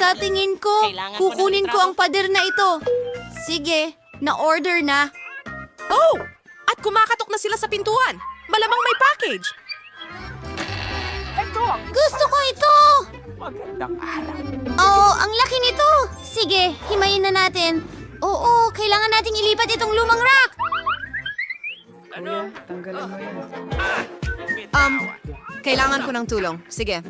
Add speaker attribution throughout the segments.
Speaker 1: Sa tingin ko, kukunin ko ang pader na ito. Sige, na-order na.
Speaker 2: Oh! At kumakatok na sila sa pintuan. Malamang may package.
Speaker 1: Gusto ko ito! Oh, ang laki nito! Sige, himayin na natin. Oo, kailangan nating ilipat itong lumang rack.
Speaker 2: Kailangan ko ng tulong. Sige.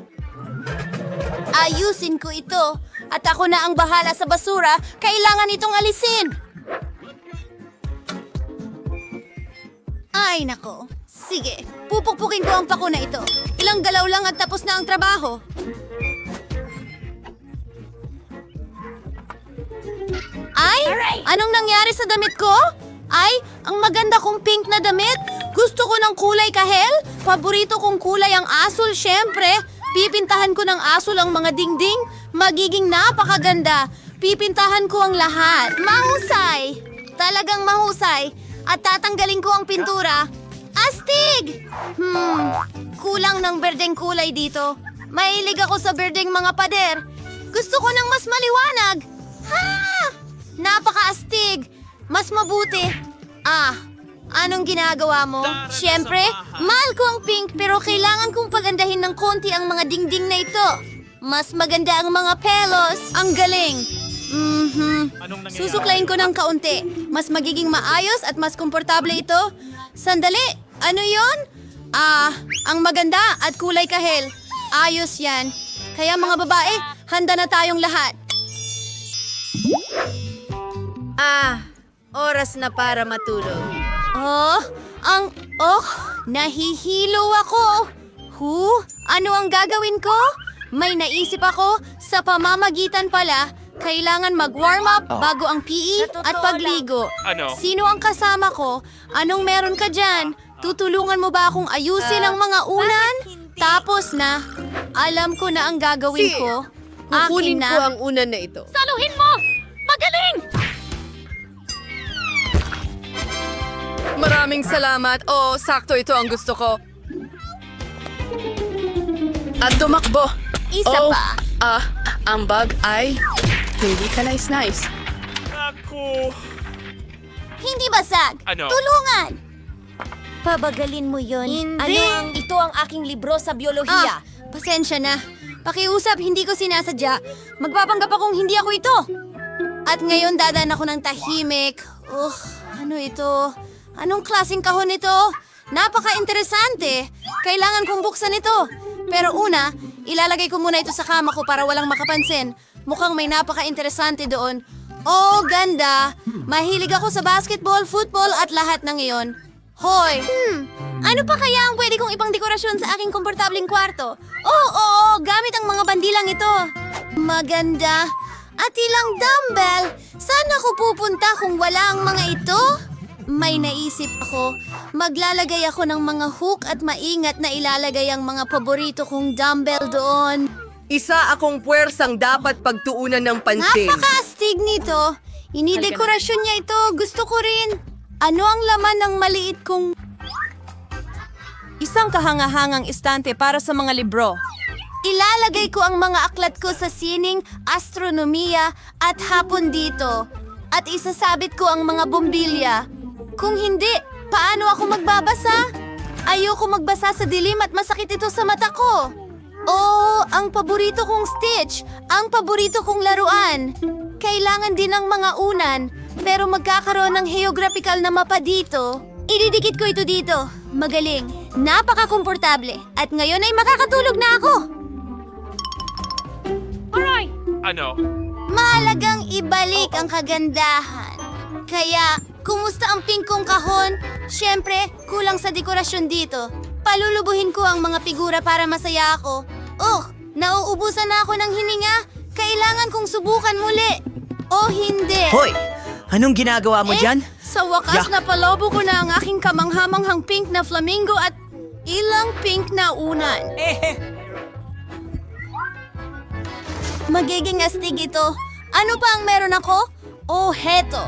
Speaker 1: Ayusin ko ito. At ako na ang bahala sa basura. Kailangan itong alisin. Ay, nako. Sige, pupukpukin ko ang pako na ito. Ilang galaw lang at tapos na ang trabaho. Ay, anong nangyari sa damit ko? Ay, ang maganda kong pink na damit. Gusto ko ng kulay kahel. Paborito kong kulay ang asul, syempre. Pipintahan ko ng asul ang mga dingding. Magiging napakaganda. Pipintahan ko ang lahat. Mahusay! Talagang mahusay. At tatanggalin ko ang pintura. Astig! Kulang ng berdeng kulay dito. Mahilig ako sa berdeng mga pader. Gusto ko ng mas maliwanag. Ha! Napaka-astig. Mas mabuti. Anong ginagawa mo? Siyempre, mahal ko ang pink pero kailangan kong pagandahin ng konti ang mga dingding na ito. Mas maganda ang mga pelos. Ang galing. Susuklayin ko ng kaunti. Mas magiging maayos at mas komportable ito. Sandali, ano yon? Ang maganda at kulay kahel. Ayos yan. Kaya mga babae, handa na tayong lahat.
Speaker 2: Oras na para matulog.
Speaker 1: Nahihilo ako. Ano ang gagawin ko? May naisip ako, sa pamamagitan pala, kailangan mag-warm up bago ang PE at pagligo. Sino ang kasama ko? Anong meron ka dyan? Tutulungan mo ba akong ayusin ang mga unan? Tapos na, alam ko na ang gagawin ko. Akin
Speaker 2: Kukunin
Speaker 1: na.
Speaker 2: ko ang unan na ito.
Speaker 1: Saluhin mo! Magaling!
Speaker 2: Maraming salamat. Sakto ito ang gusto ko. At tumakbo.
Speaker 1: Isa pa.
Speaker 2: Ang bag ay hindi ka nice.
Speaker 1: Hindi basag. Tulungan! Pabagalin mo yon.
Speaker 3: Hindi. Ito ang aking libro sa biolohiya.
Speaker 1: Pasensya na. Pakiusap, hindi ko sinasadya. Magpapanggap akong hindi ako ito. At ngayon dadaan ako ng tahimik. Ano ito? Anong klaseng kahon ito? Napaka-interesante. Kailangan kong buksan ito. Pero una, ilalagay ko muna ito sa kama ko para walang makapansin. Mukhang may napaka-interesante doon. Ganda. Mahilig ako sa basketball, football at lahat ng iyon. Hoy! Ano pa kaya ang pwede kong ipang dekorasyon sa aking komportableng kwarto? Gamit ang mga bandilang ito. Maganda. At ilang dumbbell. Saan ako pupunta kung wala ang mga ito? May naisip ako. Maglalagay ako ng mga hook at maingat na ilalagay ang mga paborito kong dumbbell doon.
Speaker 2: Isa akong puwersang dapat pagtuunan ng pansin.
Speaker 1: Napaka-astig nito. Inidekorasyon niya ito. Gusto ko rin. Ano ang laman ng maliit kong...
Speaker 3: Isang kahangahangang istante para sa mga libro.
Speaker 1: Ilalagay ko ang mga aklat ko sa sining, astronomiya at hapon dito. At isasabit ko ang mga bombilya. Kung hindi, paano ako magbabasa? Ayoko magbasa sa dilim at masakit ito sa mata ko. Ang paborito kong Stitch. Ang paborito kong laruan. Kailangan din ng mga unan, pero magkakaroon ng geographical na mapa dito. Ididikit ko ito dito. Magaling. Napaka-komportable. At ngayon ay makakatulog na ako. Mahalagang ibalik ang kagandahan. Kaya, kumusta ang pink kong kahon? Siyempre, kulang sa dekorasyon dito. Palulubuhin ko ang mga figura para masaya ako. Nauubusan na ako ng hininga. Kailangan kong subukan muli. Hindi.
Speaker 4: Hoy! Anong ginagawa mo dyan?
Speaker 1: Sa wakas napalobo ko na ang aking kamanghamanghang pink na flamingo at ilang pink na unan. Magiging astig ito. Ano pa ang meron ako? Heto.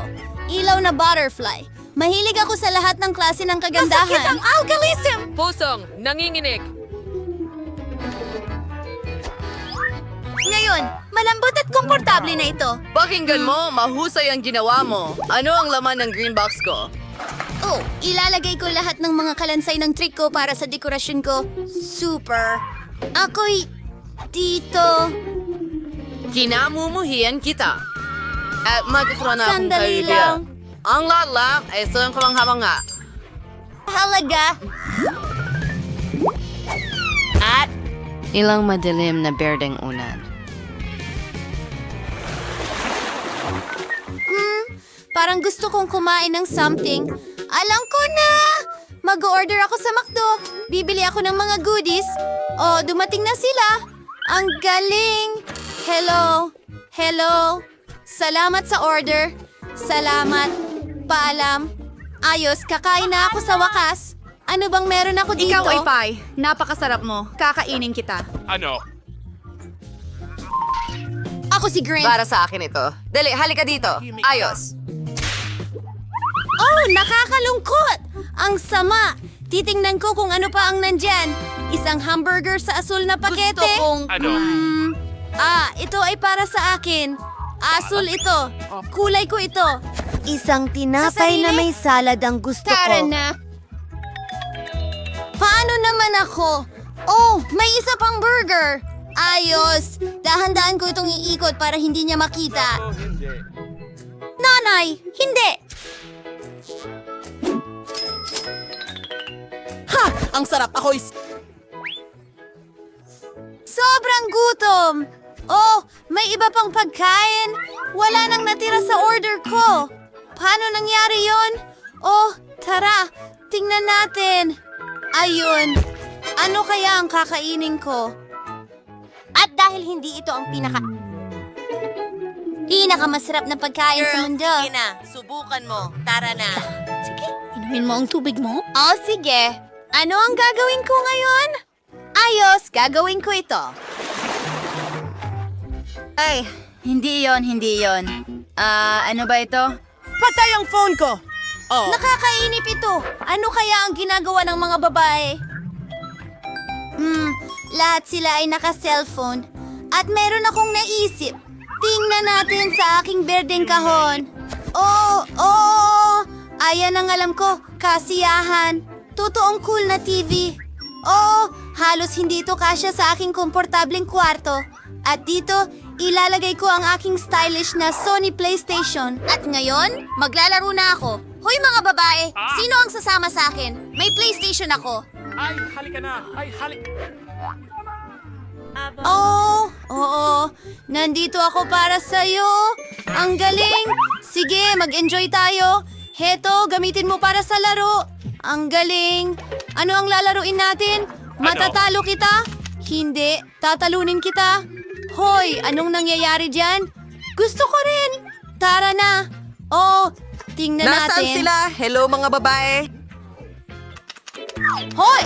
Speaker 1: Ilaw na butterfly. Mahilig ako sa lahat ng klase ng kagandahan.
Speaker 3: Masakit ang alkalism!
Speaker 2: Pusong, nanginginig.
Speaker 1: Ngayon, malambot at komportable na ito.
Speaker 5: Pakinggan mo, mahusay ang ginawa mo. Ano ang laman ng green box ko?
Speaker 1: Oh, ilalagay ko lahat ng mga kalansay ng trick ko para sa dekorasyon ko. Super. Ako'y dito.
Speaker 5: Kinamumuhian kita. At magkakaroon na akong
Speaker 1: Sandali
Speaker 5: kaidea.
Speaker 1: lang.
Speaker 5: Ang lahat ay sa kamangha-mangha.
Speaker 1: Halaga.
Speaker 5: At ilang madilim na berdeng unan.
Speaker 1: Parang gusto kong kumain ng something. Alam ko na! Mag-order ako sa McDo. Bibili ako ng mga goodies. Oh, dumating na sila. Ang galing! Hello? Hello? Salamat sa order. Salamat. Paalam. Ayos, kakain na ako sa wakas. Ano bang meron ako dito?
Speaker 6: Ikaw ay Pai. Napakasarap mo. Kakainin kita.
Speaker 7: Ano?
Speaker 1: Ako si Grant.
Speaker 5: Para sa akin ito. Dali, halika dito. Ayos.
Speaker 1: Oh, nakakalungkot! Ang sama! Titingnan ko kung ano pa ang nandyan. Isang hamburger sa asul na pakete.
Speaker 6: Gusto kong...
Speaker 7: Ano?
Speaker 1: Ito ay para sa akin. Asul ito. Kulay ko ito.
Speaker 8: Isang tinapay na may salad ang gusto
Speaker 1: Tara
Speaker 8: ko.
Speaker 1: na. Paano naman ako? Oh, may isa pang burger. Ayos. Dahan-dahan ko itong iikot para hindi niya makita. Nanay, hindi.
Speaker 2: Ang sarap. Ako'y...
Speaker 1: Sobrang gutom. Oh, may iba pang pagkain. Wala nang natira sa order ko. Paano nangyari yon? Oh, tara. Tingnan natin. Ayun. Ano kaya ang kakainin ko? At dahil hindi ito ang pinakamasarap na pagkain sa mundo.
Speaker 3: Sige na, subukan mo. Tara na.
Speaker 1: Sige, inumin mo ang tubig mo. Oh, sige. Ano ang gagawin ko ngayon? Ayos, gagawin ko ito.
Speaker 6: Ay, hindi yon. Ano ba ito?
Speaker 2: Patay ang phone ko! Oh,
Speaker 1: Nakakainip ito. Ano kaya ang ginagawa ng mga babae? Lahat sila ay naka-cellphone. At meron akong naisip. Tingnan natin sa aking berdeng kahon. Ayan ang alam ko, kasiyahan. Totoong cool na TV. Halos hindi ito kasya sa aking komportableng kwarto. At dito, ilalagay ko ang aking stylish na Sony PlayStation. At ngayon, maglalaro na ako. Hoy mga babae, sino ang sasama sa akin? May PlayStation ako.
Speaker 7: Ay, halika na! Ay, halika!
Speaker 1: Oo. Nandito ako para sa'yo. Ang galing. Sige, mag-enjoy tayo. Heto, gamitin mo para sa laro. Ang galing. Ano ang lalaruin natin? Matatalo kita? Hindi, tatalunin kita. Hoy, anong nangyayari dyan? Gusto ko rin. Tara na. Tingnan
Speaker 2: nasaan
Speaker 1: natin.
Speaker 2: sila? Hello, mga babae.
Speaker 1: Hoy!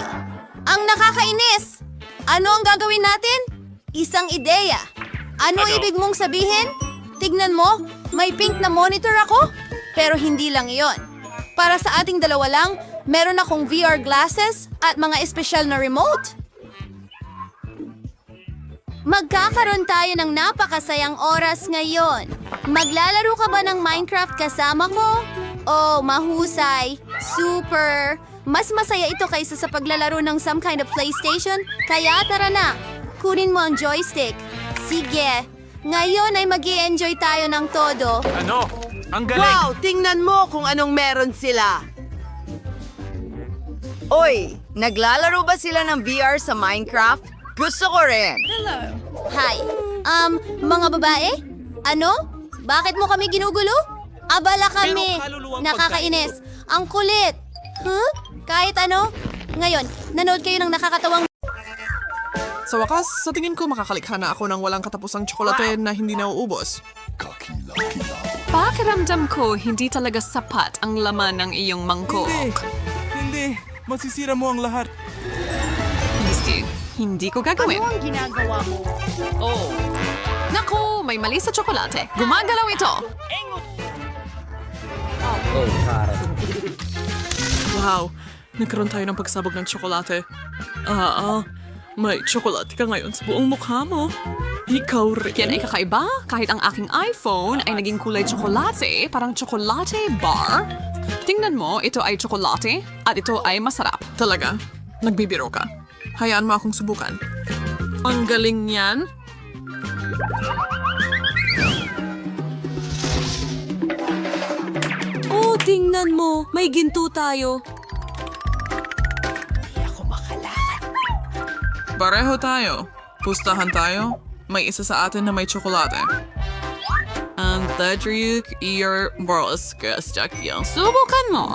Speaker 1: Ang nakakainis! Ano ang gagawin natin? Isang ideya. Ano ibig mong sabihin? Tignan mo, may pink na monitor ako. Pero hindi lang iyon. Para sa ating dalawa lang, meron akong VR glasses at mga espesyal na remote. Magkakaroon tayo ng napakasayang oras ngayon. Maglalaro ka ba ng Minecraft kasama ko? Oh, mahusay. Super. Mas masaya ito kaysa sa paglalaro ng some kind of PlayStation. Kaya tara na. Kunin mo ang joystick. Sige. Ngayon ay mag-i-enjoy tayo ng todo.
Speaker 7: Ano? Ang galing!
Speaker 2: Wow, tingnan mo kung anong meron sila.
Speaker 5: Oy, naglalaro ba sila ng VR sa Minecraft? Gusto ko rin.
Speaker 1: Hi. Mga babae? Ano? Bakit mo kami ginugulo? Abala kami.
Speaker 7: Pero kaluluwang
Speaker 1: Nakakainis. Ang kulit. Huh? Kahit ano? Ngayon, nanood kayo ng nakakatawang...
Speaker 9: Sa wakas, sa tingin ko makakalikha na ako ng walang katapusang tsokolate na hindi nauubos.
Speaker 10: Pakiramdam ko hindi talaga sapat ang laman ng iyong mangkok.
Speaker 9: Hindi. Masisira mo ang lahat.
Speaker 10: Misty, hindi ko gagawin.
Speaker 6: Ano ang ginagawa mo?
Speaker 10: Oh. Naku, may mali sa tsokolate. Gumagalaw ito.
Speaker 9: Wow, nagkaroon tayo ng pagsabog ng tsokolate. May tsokolate ka ngayon sa buong mukha mo. Ikaw rin.
Speaker 10: Yan ay kakaiba kahit ang aking iPhone ay naging kulay tsokolate, parang tsokolate bar. Tingnan mo, ito ay tsokolate at ito ay masarap.
Speaker 9: Talaga? Nagbibiro ka? Hayaan mo akong subukan. Ang galing niyan.
Speaker 2: Oh, tingnan mo. May ginto tayo.
Speaker 9: Pareho tayo. Pustahan tayo. May isa sa atin na may tsokolate. Ang Tadriuk Ear Boros Kastakyan.
Speaker 10: Subukan mo.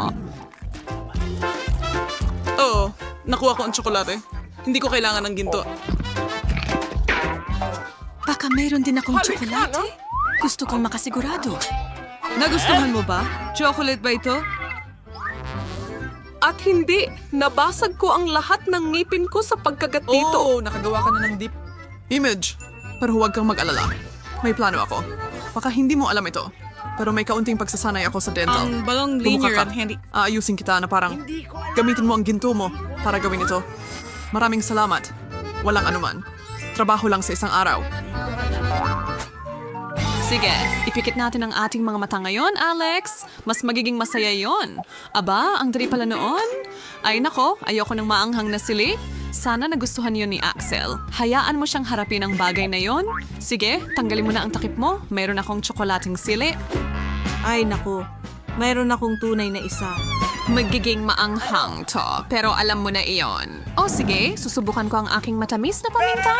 Speaker 9: Oo, nakuha ko ang tsokolate. Hindi ko kailangan ng ginto.
Speaker 2: Baka mayroon din akong tsokolate. Gusto kong makasigurado.
Speaker 11: Nagustuhan mo ba? Chocolate ba ito?
Speaker 2: At hindi, nabasag ko ang lahat ng ngipin ko sa pagkagat dito.
Speaker 9: Oo, nakagawa ka na ng deep image. Pero huwag kang mag-alala. May plano ako. Baka hindi mo alam ito. Pero may kaunting pagsasanay ako sa dental.
Speaker 11: Ang balong
Speaker 9: Bumuka
Speaker 11: linear
Speaker 9: ka.
Speaker 11: at hindi.
Speaker 9: Aayusin kita na parang gamitin mo ang ginto mo para gawin ito. Maraming salamat. Walang anuman. Trabaho lang sa isang araw.
Speaker 10: Sige, ipikit natin ang ating mga mata ngayon, Alex. Mas magiging masaya yon. Aba, ang dali pala noon. Ay nako, ayoko ng maanghang na sili. Sana nagustuhan yon ni Axel. Hayaan mo siyang harapin ang bagay na yon. Sige, tanggalin mo na ang takip mo. Mayroon akong tsokolating sili.
Speaker 11: Ay, naku. Mayroon akong tunay na isa.
Speaker 10: Magiging maanghang to, pero alam mo na iyon. O sige, susubukan ko ang aking matamis na paminta.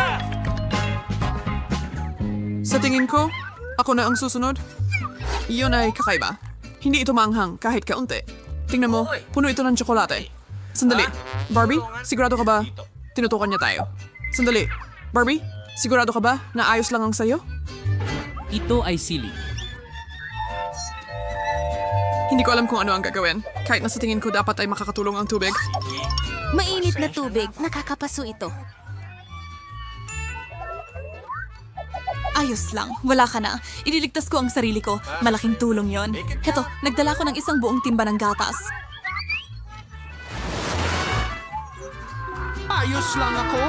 Speaker 9: Sa tingin ko, ako na ang susunod. Iyon ay kakaiba. Hindi ito maanghang kahit kaunti. Tingnan mo, puno ito ng tsokolate. Sandali. Barbie, sigurado ka ba tinutukan niya tayo? Sandali. Barbie, sigurado ka ba na ayos lang ang sayo?
Speaker 7: Ito ay sili.
Speaker 9: Hindi ko alam kung ano ang gagawin. Kahit na sa tingin ko dapat ay makakatulong ang tubig.
Speaker 1: Mainit na tubig. Nakakapaso ito.
Speaker 2: Ayos lang, wala ka na. Ililigtas ko ang sarili ko. Malaking tulong yon. Heto, nagdala ko ng isang buong timba ng gatas.
Speaker 9: Ayos lang ako.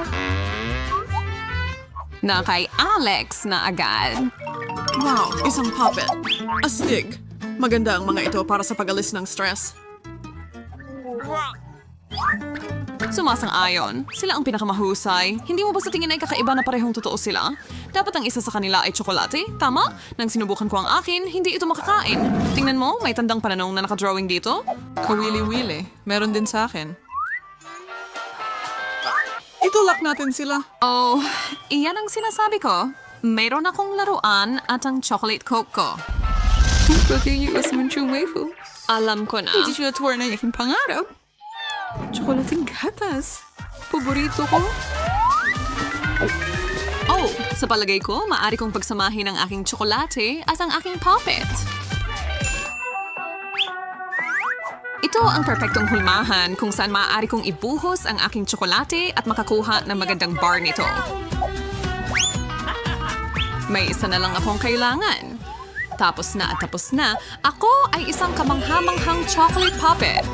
Speaker 10: Na kay Alex na agad.
Speaker 9: Wow, isang puppet. Astig. Maganda ang mga ito para sa pag-alis ng stress.
Speaker 10: Sumasang-ayon. Sila ang pinakamahusay. Hindi mo ba sa tingin ay kakaiba na parehong totoo sila? Dapat ang isa sa kanila ay tsokolate? Tama? Nang sinubukan ko ang akin, hindi ito makakain. Tingnan mo, may tandang pananong na nakadrawing dito.
Speaker 9: Kawili-wili. Meron din sa akin. Itulak natin sila.
Speaker 10: Oh, iyan ang sinasabi ko. Mayroon akong laruan at ang chocolate coke ko. Alam ko na.
Speaker 11: Hindi siya tuwar na yaking pangarap. Chocolating gatas. Paborito ko.
Speaker 10: Oh, sa palagay ko, maaari kong pagsamahin ang aking tsokolate at ang aking puppet. Ito ang perpektong hulmahan kung saan maaari kong ibuhos ang aking tsokolate at makakuha ng magandang bar nito. May isa na lang akong kailangan. Tapos na at tapos na, ako ay isang kamanghamanghang chocolate puppet.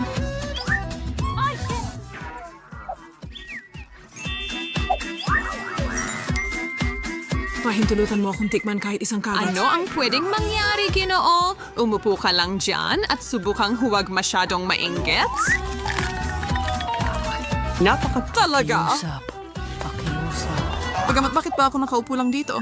Speaker 11: Pahintulutan mo akong tikman kahit isang kagat.
Speaker 10: Ano ang pwedeng mangyari, Ginoo? Umupo ka lang dyan at subukang huwag masyadong mainggit?
Speaker 9: Talaga? Bagamat bakit ba ako nakaupo lang dito?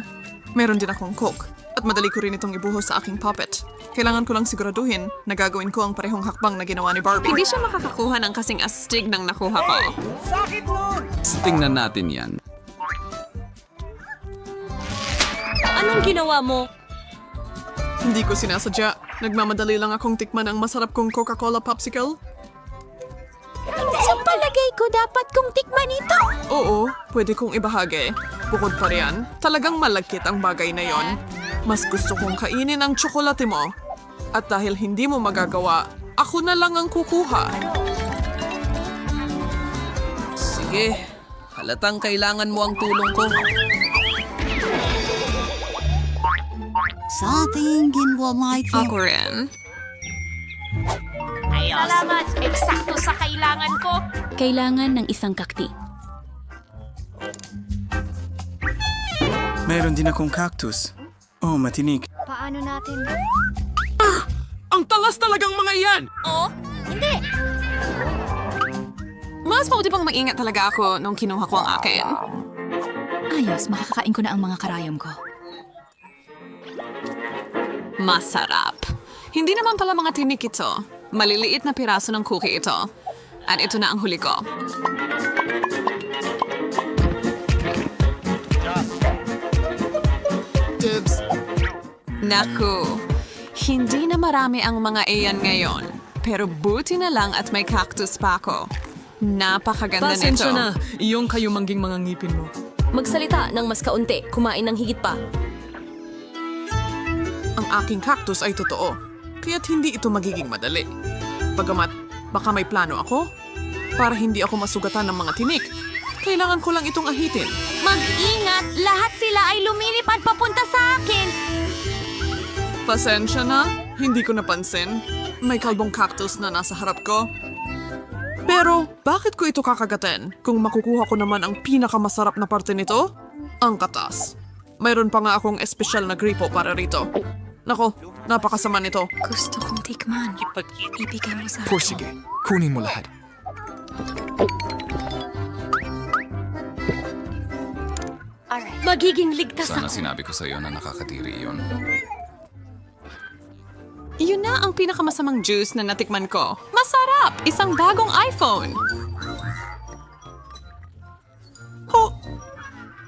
Speaker 9: Meron din akong coke. At madali ko rin itong ibuhos sa aking puppet. Kailangan ko lang siguraduhin na gagawin ko ang parehong hakbang na ginawa ni Barbie.
Speaker 10: Hindi siya makakakuha ng kasing astig ng nakuha ko.
Speaker 7: Tingnan natin yan.
Speaker 2: Anong ginawa mo?
Speaker 9: Hindi ko sinasadya. Nagmamadali lang akong tikman ang masarap kong Coca-Cola popsicle.
Speaker 1: Sa palagay ko, dapat kong tikman ito.
Speaker 9: Oo, pwede kong ibahagi. Bukod pa riyan, talagang malagkit ang bagay na yon. Mas gusto kong kainin ang tsokolate mo. At dahil hindi mo magagawa, ako na lang ang kukuha.
Speaker 11: Sige, halatang kailangan mo ang tulong ko.
Speaker 8: Sa ating ginawa may
Speaker 10: Ako rin.
Speaker 3: Salamat. Eksakto sa kailangan ko.
Speaker 2: Kailangan ng isang kakti.
Speaker 12: Meron din akong cactus. Oh, matinik.
Speaker 8: Paano natin?
Speaker 7: Ang talas talagang mga iyan!
Speaker 10: Mas mabuti pang maingat talaga ako nung kinuha ko ang akin.
Speaker 2: Ayos, makakakain ko na ang mga karayom ko.
Speaker 10: Masarap. Hindi naman pala mga tinik ito. Maliliit na piraso ng cookie ito. At ito na ang huli ko.
Speaker 9: Dibs.
Speaker 10: Naku, hindi na marami ang mga iyan ngayon. Pero buti na lang at may cactus pa ako. Napakaganda nito.
Speaker 7: iyong kayumangging mga ngipin mo.
Speaker 3: Magsalita ng mas kaunti, kumain ng higit pa.
Speaker 9: Ang aking cactus ay totoo, kaya't hindi ito magiging madali. Bagamat baka may plano ako, para hindi ako masugatan ng mga tinik, kailangan ko lang itong ahitin.
Speaker 1: Mag-ingat! Lahat sila ay lumilipad papunta sa akin!
Speaker 9: Pasensya na, hindi ko napansin. May kalbong cactus na nasa harap ko. Pero bakit ko ito kakagatin kung makukuha ko naman ang pinakamasarap na parte nito? Ang katas. Mayroon pa nga akong espesyal na gripo para rito. Nako, napakasama nito.
Speaker 2: Gusto kong tikman. Ibigay mo sa
Speaker 7: Sige, kunin mo lahat.
Speaker 3: Magiging ligtas
Speaker 7: Sana sinabi ko sa iyo na nakakatiri iyon.
Speaker 10: Yun na ang pinakamasamang juice na natikman ko. Masarap! Isang bagong iPhone!
Speaker 9: Oh,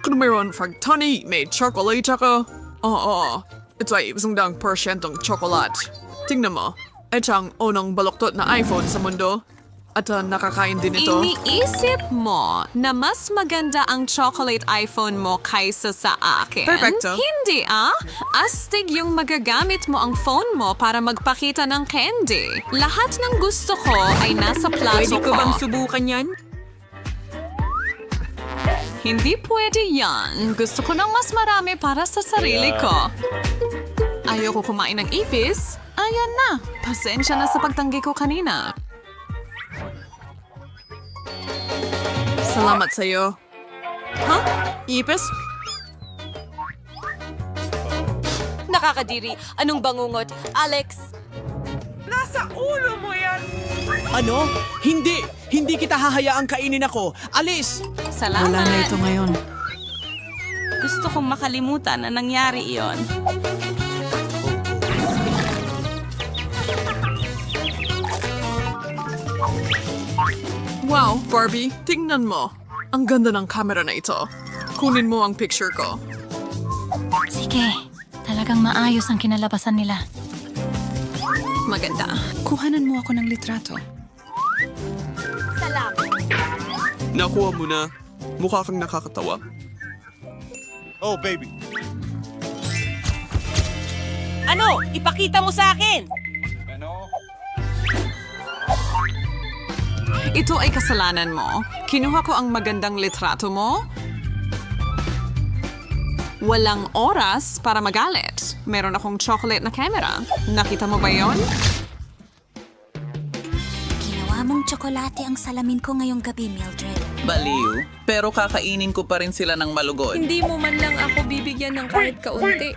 Speaker 9: kung mayroon fagtani, may chocolate ako. Oo, ito ay 100% chocolate. Tingnan mo, ito ang unang baloktot na iPhone sa mundo. At nakakain din ito.
Speaker 10: Iniisip mo na mas maganda ang chocolate iPhone mo kaysa sa akin?
Speaker 9: Perfecto.
Speaker 10: Hindi Astig yung magagamit mo ang phone mo para magpakita ng candy. Lahat ng gusto ko ay nasa plato ko.
Speaker 4: subukan yan?
Speaker 10: Hindi pwede yan. Gusto ko ng mas marami para sa sarili ko. Ayoko kumain ng ipis. Ayan na. Pasensya na sa pagtanggi ko kanina.
Speaker 9: Salamat sa'yo. Ipis?
Speaker 3: Nakakadiri. Anong bangungot? Alex!
Speaker 4: Ano? Hindi! Hindi kita hahayaang kainin ako! Alis!
Speaker 10: Salamat.
Speaker 9: Wala na ito ngayon.
Speaker 6: Gusto kong makalimutan na nangyari iyon.
Speaker 9: Wow, Barbie, tingnan mo. Ang ganda ng camera na ito. Kunin mo ang picture ko.
Speaker 2: Sige, talagang maayos ang kinalabasan nila.
Speaker 10: Maganda.
Speaker 11: Kuhanan mo ako ng litrato.
Speaker 12: Nakuha mo na. Mukha kang nakakatawa.
Speaker 13: Oh, baby.
Speaker 6: Ano? Ipakita mo sa akin!
Speaker 10: Ito ay kasalanan mo. Kinuha ko ang magandang litrato mo. Walang oras para magalit. Meron akong chocolate na camera. Nakita mo ba yon?
Speaker 2: Ginawa mong tsokolate ang salamin ko ngayong gabi, Mildred.
Speaker 4: Baliw. Pero kakainin ko pa rin sila ng malugod.
Speaker 3: Hindi mo man lang ako bibigyan ng kahit kaunti.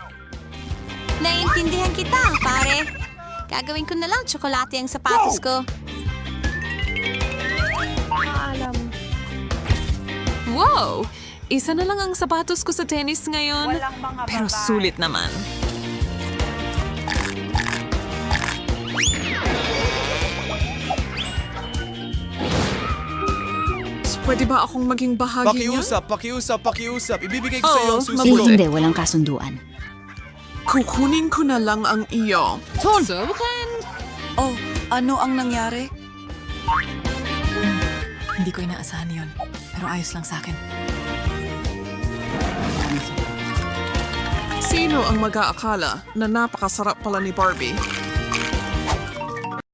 Speaker 1: Naiintindihan kita, pare. Gagawin ko na lang tsokolate ang sapatos ko.
Speaker 10: Wow! Isa na lang ang sapatos ko sa tennis ngayon. Pero sulit naman.
Speaker 9: Pwede ba akong maging bahagi niya?
Speaker 13: Pakiusap. Ibibigay ko sa iyo ang
Speaker 9: Oo,
Speaker 13: susunod.
Speaker 2: Hindi, walang kasunduan.
Speaker 9: Kukunin ko na lang ang iyo.
Speaker 10: Subukan!
Speaker 4: Oh, ano ang nangyari?
Speaker 2: Hindi ko inaasahan yun. Pero ayos lang sa akin.
Speaker 9: Sino ang mag-aakala na napakasarap pala ni Barbie?